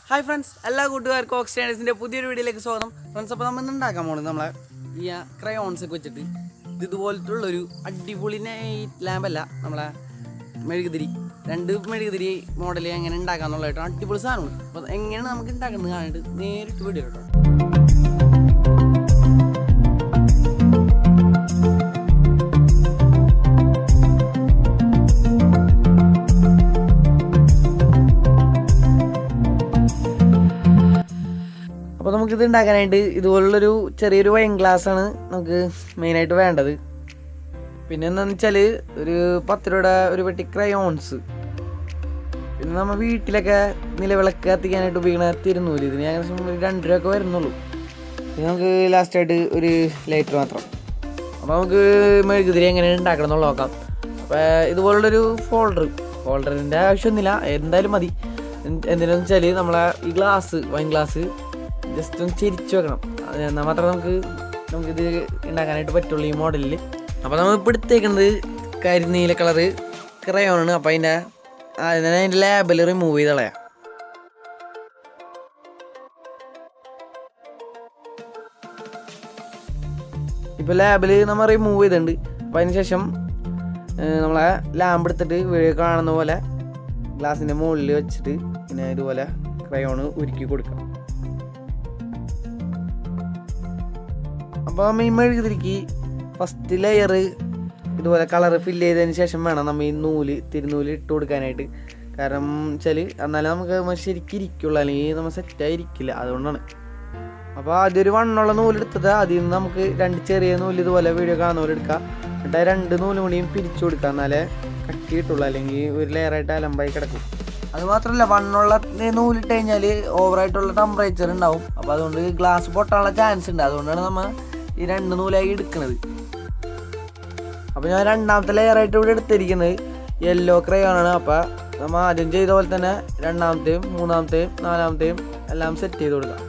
Hi friends, എല്ലാ കൂട്ടുകാർക്കും ഓക്സ്റ്റനിന്റെ പുതിയൊരു വീഡിയോയിലേക്ക് സ്വാഗതം. ഫ്രണ്ട്സ്, അപ്പോൾ നമ്മൾ ഉണ്ടാക്കാൻ പോകുന്നത് നമ്മളെ ഈ ക്രയോൺസ് ഒക്കെ വെച്ചിട്ട് ഇതുപോലത്തുള്ളൊരു അടിപൊളി നൈറ്റ് ലാമ്പല്ല, നമ്മളെ മെഴുകുതിരി മെഴുകുതിരി മോഡൽ എങ്ങനെ ഉണ്ടാക്കാന്നുള്ളതായിട്ട് അടിപൊളി സാധനമാണ്. അപ്പോൾ എങ്ങനെയാണ് നമുക്ക് ഉണ്ടാക്കുന്നത് കാണിട്ട് നേരിട്ട് വീഡിയോ കേട്ടോ. അപ്പോൾ നമുക്കിത് ഉണ്ടാക്കാനായിട്ട് ഇതുപോലുള്ളൊരു ചെറിയൊരു വൈൻ ഗ്ലാസ്സാണ് നമുക്ക് മെയിനായിട്ട് വേണ്ടത്. പിന്നെ എന്താണെന്ന് വെച്ചാൽ ഒരു 10 രൂപയുടെ ഒരു പെട്ടി ക്രയോൺസ്, പിന്നെ നമ്മൾ വീട്ടിലൊക്കെ നിലവിളക്ക് കത്തിക്കാനായിട്ട് ഉപയോഗിക്കുന്ന തിരുന്നൂല്, ഇതിന് ഏകദേശം 2 രൂപയൊക്കെ വരുന്നുള്ളൂ. പിന്നെ നമുക്ക് ലാസ്റ്റായിട്ട് ഒരു ലൈറ്റർ മാത്രം. അപ്പോൾ നമുക്ക് മെഴുകുതിരി എങ്ങനെ ഉണ്ടാക്കണം എന്നുള്ള നോക്കാം. അപ്പോൾ ഇതുപോലുള്ളൊരു ഫോൾഡറിൻ്റെ ആവശ്യമൊന്നുമില്ല, എന്തായാലും മതി. എന്തിനാന്ന് വെച്ചാൽ നമ്മളെ ഈ വൈൻ ഗ്ലാസ് ജസ്റ്റ് ഒന്ന് ചെരിച്ച് വെക്കണം, എന്നാൽ മാത്രമേ നമുക്കിത് ഉണ്ടാക്കാനായിട്ട് പറ്റുള്ളൂ ഈ മോഡലിൽ. അപ്പോൾ നമ്മൾ ഇപ്പോൾ എടുത്തേക്കുന്നത് കരിനീല കളറ് ക്രയോണാണ്. അപ്പോൾ അതിൻ്റെ ലാബിൽ റിമൂവ് ചെയ്ത് കളയാം. ഇപ്പോൾ ലാബിൽ നമ്മൾ റിമൂവ് ചെയ്തിട്ടുണ്ട്. അപ്പോൾ അതിന് ശേഷം നമ്മളെ ലാമ്പ് എടുത്തിട്ട് കാണുന്ന പോലെ ഗ്ലാസിൻ്റെ മുകളിൽ വെച്ചിട്ട് പിന്നെ ഇതുപോലെ ക്രയോണ് ഉരുക്കി കൊടുക്കാം. അപ്പോൾ ഈ മെഴുകുതിരിക്ക് ഫസ്റ്റ് ലെയർ ഇതുപോലെ കളർ ഫില്ല് ചെയ്തതിന് ശേഷം വേണം നമ്മൾ ഈ തിരുനൂല് ഇട്ട് കൊടുക്കാനായിട്ട്. കാരണം വെച്ചാൽ എന്നാലും നമുക്ക് ശരിക്കും ഇരിക്കുള്ളൂ, അല്ലെങ്കിൽ നമ്മൾ സെറ്റായി ഇരിക്കില്ല, അതുകൊണ്ടാണ്. അപ്പോൾ ആദ്യം ഒരു വണ്ണുള്ള നൂലെടുത്തത് അതിൽ നിന്ന് നമുക്ക് 2 ചെറിയ നൂല് ഇതുപോലെ വീഡിയോ കാണുന്ന പോലെ എടുക്കാം. എന്നിട്ട് 2 നൂലും കൂടിയും പിരിച്ചു കൊടുക്കുക, എന്നാലേ കട്ടി കിട്ടുള്ളൂ, അല്ലെങ്കിൽ ഒരു ലെയറായിട്ട് അലമ്പായി കിടക്കും. അതുമാത്രമല്ല, വണ്ണുള്ള നൂലിട്ട് കഴിഞ്ഞാൽ ഓവറായിട്ടുള്ള ടെമ്പറേച്ചർ ഉണ്ടാവും. അപ്പോൾ അതുകൊണ്ട് ഗ്ലാസ് പൊട്ടാനുള്ള ചാൻസ് ഉണ്ട്, അതുകൊണ്ടാണ് നമ്മൾ ഈ 2 നൂലായി എടുക്കുന്നത്. അപ്പോൾ ഞാൻ രണ്ടാമത്തെ ലെയറായിട്ട് ഇവിടെ എടുത്തിരിക്കുന്നത് യെല്ലോ ക്രയോണാണ്. അപ്പോൾ നമ്മൾ ആദ്യം ചെയ്ത പോലെ തന്നെ രണ്ടാമത്തെയും മൂന്നാമത്തെയും നാലാമത്തെയും എല്ലാം സെറ്റ് ചെയ്ത് കൊടുക്കാം.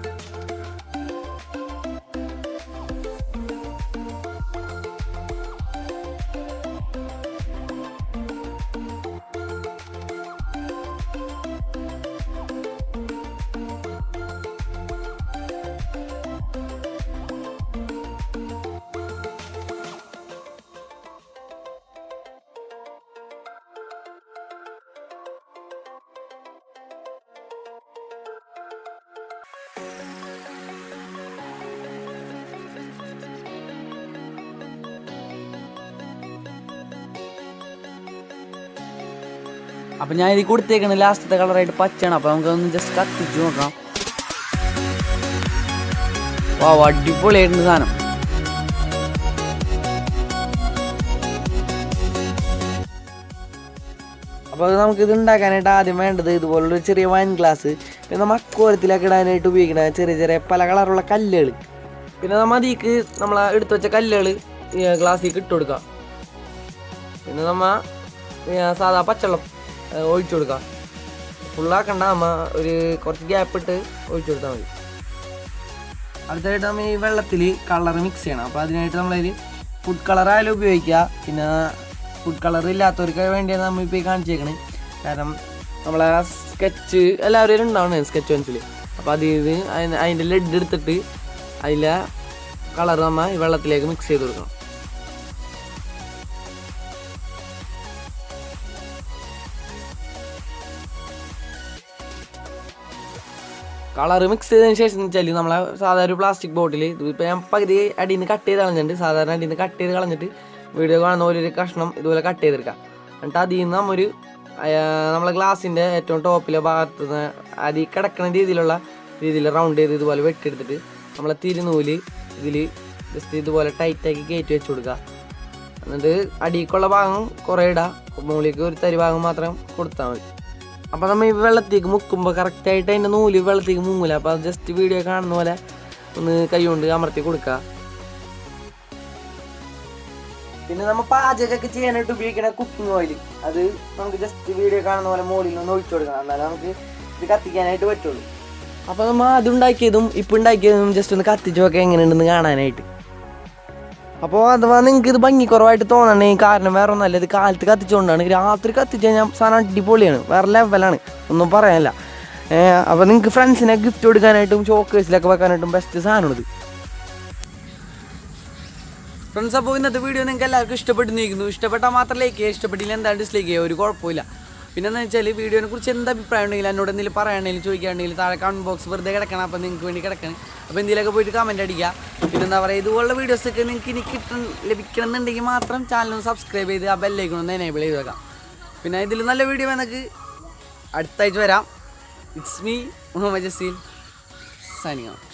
അപ്പം ഞാൻ ഇതിൽ കൊടുത്തേക്കുന്നത് ലാസ്റ്റത്തെ കളറായിട്ട് പച്ചയാണ്. അപ്പോൾ നമുക്കൊന്ന് ജസ്റ്റ് കത്തിച്ച് നോക്കാം. അടിപൊളിയായിട്ടുണ്ട് സാധനം. അപ്പോൾ അത് നമുക്കിത് ഉണ്ടാക്കാനായിട്ട് ആദ്യം വേണ്ടത് ഇതുപോലുള്ളൊരു ചെറിയ വൈൻ ഗ്ലാസ്, പിന്നെ നമ്മൾ അക്വാറിയത്തിലൊക്കെ ഇടാനായിട്ട് ഉപയോഗിക്കുന്ന ചെറിയ പല കളറുള്ള കല്ലുകൾ, പിന്നെ നമ്മൾ അതിലേക്ക് നമ്മൾ എടുത്തു വെച്ച കല്ലുകൾ ഗ്ലാസ്സിലേക്ക് ഇട്ട് കൊടുക്കുക. പിന്നെ നമ്മൾ സാധാ പച്ചവെള്ളം ഒഴിച്ചു കൊടുക്കുക. ഫുള്ളാക്കണ്ട, നമ്മൾ കുറച്ച് ഗ്യാപ്പ് ഇട്ട് ഒഴിച്ചു കൊടുത്താൽ മതി. അടുത്തായിട്ട് നമ്മൾ ഈ വെള്ളത്തിൽ കളർ മിക്സ് ചെയ്യണം. അപ്പോൾ അതിനായിട്ട് നമ്മളതിൽ ഫുഡ് കളറായാലും ഉപയോഗിക്കുക. പിന്നെ ഫുഡ് കളർ ഇല്ലാത്തവർക്ക് വേണ്ടിയാണ് നമ്മളിപ്പോൾ ഈ കാണിച്ചേക്കണത്. കാരണം നമ്മളെ സ്കെച്ച് എല്ലാവരും ഉണ്ടാവണേ സ്കെച്ച് പെൻസിൽ. അപ്പോൾ അതിൻ്റെ ലെഡ് എടുത്തിട്ട് അതിലെ കളർ നമ്മൾ ഈ വെള്ളത്തിലേക്ക് മിക്സ് ചെയ്ത് കൊടുക്കണം. കളർ മിക്സ് ചെയ്തതിന് ശേഷം എന്ന് വെച്ചാൽ നമ്മളെ സാധാരണ ഒരു പ്ലാസ്റ്റിക് ബോട്ടിൽ ഇപ്പോൾ ഞാൻ പകുതി അടിയിൽ നിന്ന് കട്ട് ചെയ്ത് കളഞ്ഞിട്ടുണ്ട്. സാധാരണ അടിയിൽ നിന്ന് കട്ട് ചെയ്ത് കളഞ്ഞിട്ട് വീഡിയോ കാണുന്ന പോലെ ഒരു കഷ്ണം ഇതുപോലെ കട്ട് ചെയ്തെടുക്കാം. എന്നിട്ട് അതിൽ നിന്ന് നമ്മളെ ഗ്ലാസിൻ്റെ ഏറ്റവും ടോപ്പിലെ ഭാഗത്ത് നിന്ന് അതിൽ കിടക്കുന്ന രീതിയിൽ റൗണ്ട് ചെയ്ത് ഇതുപോലെ വെട്ടിയെടുത്തിട്ട് നമ്മളെ തിരുനൂല് ഇതിൽ ജസ്റ്റ് ഇതുപോലെ ടൈറ്റാക്കി കയറ്റി വെച്ച് കൊടുക്കുക. എന്നിട്ട് അടിക്കുള്ള ഭാഗം കുറേ ഇടുക, മുകളിലേക്ക് ഒരു തരി ഭാഗം മാത്രം കൊടുത്താൽ മതി. അപ്പോൾ നമ്മൾ ഈ വെള്ളത്തേക്ക് മുക്കുമ്പോൾ കറക്റ്റായിട്ട് അതിൻ്റെ നൂല് വെള്ളത്തേക്ക് മുങ്ങില്ല. അപ്പോൾ അത് ജസ്റ്റ് വീഡിയോ കാണുന്ന പോലെ ഒന്ന് കൈ കൊണ്ട് അമർത്തി കൊടുക്കുക. പിന്നെ നമ്മൾ പാചകമൊക്കെ ചെയ്യാനായിട്ട് ഉപയോഗിക്കുന്ന കുക്കിംഗ് ഓയിൽ, അത് നമുക്ക് ജസ്റ്റ് വീഡിയോ കാണുന്ന പോലെ മുകളിൽ ഒന്ന് ഒഴിച്ചു കൊടുക്കണം, എന്നാലും നമുക്ക് ഇത് കത്തിക്കാനായിട്ട് പറ്റുള്ളൂ. അപ്പോൾ നമ്മൾ അതുണ്ടാക്കിയതും ഇപ്പം ഉണ്ടാക്കിയതും ജസ്റ്റ് ഒന്ന് കത്തിച്ച് നോക്കുക എങ്ങനെയുണ്ടെന്ന് കാണാനായിട്ട്. അപ്പോൾ അഥവാ നിങ്ങൾക്ക് ഇത് ഭംഗി കുറവായിട്ട് തോന്നണേ കാരണം വേറെ ഒന്നല്ല, ഇത് കാലത്ത് കത്തിച്ചുകൊണ്ടാണ്. രാത്രി കത്തിച്ച് കഴിഞ്ഞാൽ സാധനം അടിപൊളിയാണ്, വേറെ ലെവലാണ്, ഒന്നും പറയാനില്ല. അപ്പോൾ നിങ്ങൾക്ക് ഫ്രണ്ട്സിനെ ഗിഫ്റ്റ് കൊടുക്കാനായിട്ടും ഷോക്കേഴ്സിലൊക്കെ വെക്കാനായിട്ടും ബെസ്റ്റ് സാധനമാണിത് ഫ്രണ്ട്സ്. അപ്പോൾ ഇന്നത്തെ വീഡിയോ നിങ്ങൾക്ക് എല്ലാവർക്കും ഇഷ്ടപ്പെട്ടിരിക്കുന്നു. ഇഷ്ടപ്പെട്ടാൽ മാത്രം ലൈക്ക് ചെയ്യുക, ഇഷ്ടപ്പെട്ടില്ല എന്തായാലും ഡിസ്ലൈക്ക് ചെയ്യുക, ഒരു കുഴപ്പമില്ല. പിന്നെ എന്താ വെച്ചാൽ വീഡിയോനെ കുറിച്ച് എന്താ അഭിപ്രായം ഉണ്ടെങ്കിൽ എന്നോട് എന്തെങ്കിലും പറയുകയാണെങ്കിൽ ചോദിക്കുകയാണെങ്കിൽ താഴെ കമൻറ്റ് ബോക്സ് വെറുതെ കിടക്കണം. അപ്പോൾ നിങ്ങൾക്ക് വേണ്ടി കിടക്കണം. അപ്പോൾ എന്തെങ്കിലുമൊക്കെ പോയിട്ട് കമൻറ്റ് അടിക്കുക. പിന്നെ എന്താ പറയുക, ഇതുപോലുള്ള വീഡിയോസൊക്കെ നിങ്ങൾക്ക് ഇനി ലഭിക്കണം എന്നുണ്ടെങ്കിൽ മാത്രം ചാനലൊന്ന് സബ്സ്ക്രൈബ് ചെയ്ത് ആ ബെല്ലൈക്കൺ ഒന്ന് എനേബിൾ ചെയ്ത് വെക്കാം. പിന്നെ ഇതിൽ നല്ല വീഡിയോ എന്നൊക്കെ അടുത്താഴ്ച വരാം. It's me Muhammad Jaseel signing out.